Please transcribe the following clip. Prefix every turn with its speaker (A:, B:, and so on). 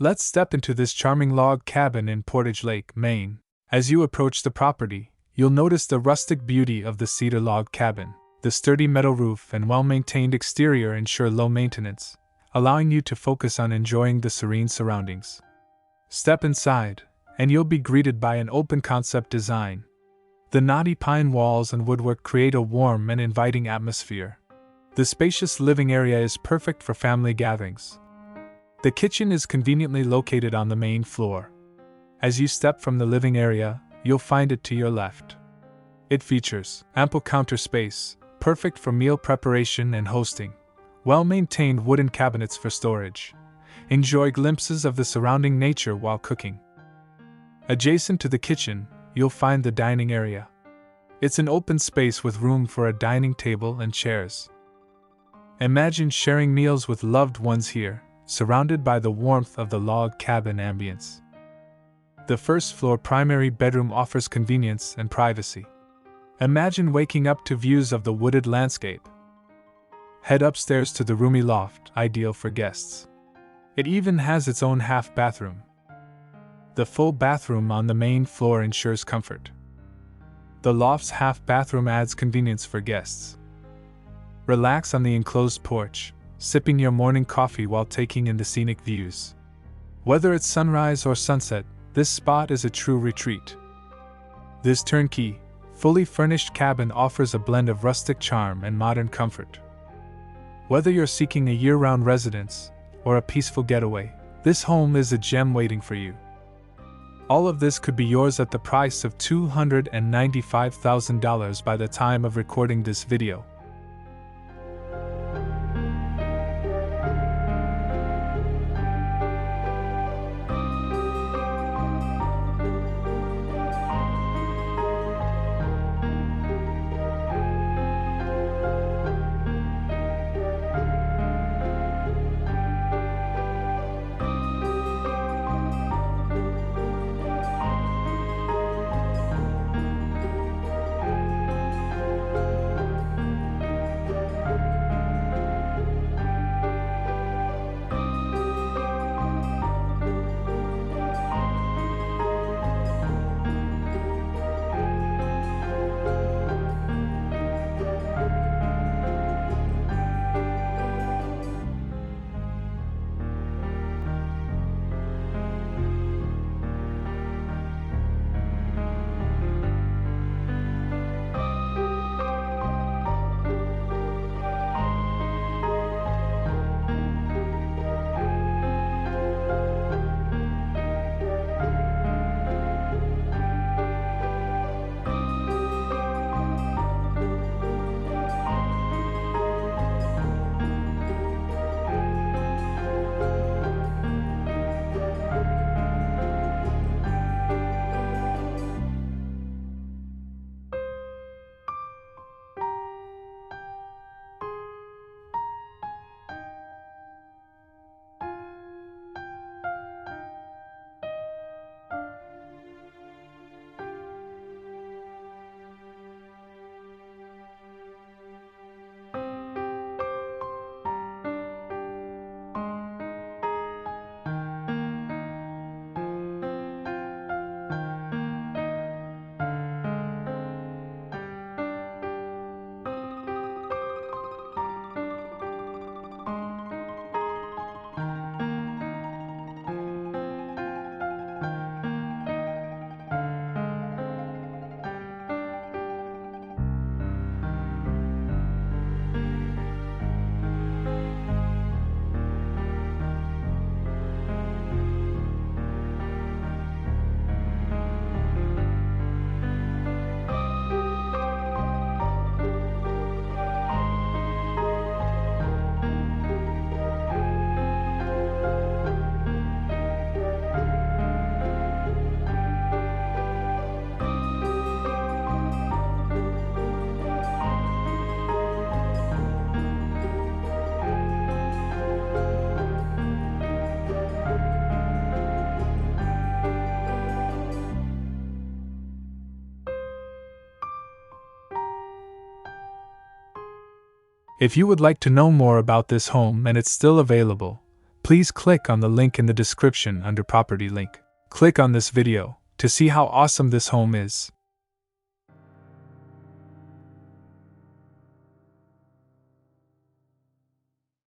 A: Let's step into this charming log cabin in Portage Lake, Maine. As you approach the property, you'll notice the rustic beauty of the cedar log cabin. The sturdy metal roof and well-maintained exterior ensure low maintenance, allowing you to focus on enjoying the serene surroundings. Step inside, and you'll be greeted by an open-concept design. The knotty pine walls and woodwork create a warm and inviting atmosphere. The spacious living area is perfect for family gatherings. The kitchen is conveniently located on the main floor. As you step from the living area, you'll find it to your left. It features ample counter space, perfect for meal preparation and hosting, well-maintained wooden cabinets for storage. Enjoy glimpses of the surrounding nature while cooking. Adjacent to the kitchen, you'll find the dining area. It's an open space with room for a dining table and chairs. Imagine sharing meals with loved ones here, surrounded by the warmth of the log cabin ambience. The first floor primary bedroom offers convenience and privacy. Imagine waking up to views of the wooded landscape. Head upstairs to the roomy loft, ideal for guests. It even has its own half bathroom. The full bathroom on the main floor ensures comfort. The loft's half bathroom adds convenience for guests. Relax on the enclosed porch, sipping your morning coffee while taking in the scenic views. Whether it's sunrise or sunset, this spot is a true retreat. This turnkey, fully furnished cabin offers a blend of rustic charm and modern comfort. Whether you're seeking a year-round residence or a peaceful getaway, this home is a gem waiting for you. All of this could be yours at the price of $295,000 by the time of recording this video. If you would like to know more about this home and it's still available, please click on the link in the description under property link. Click on this video to see how awesome this home is.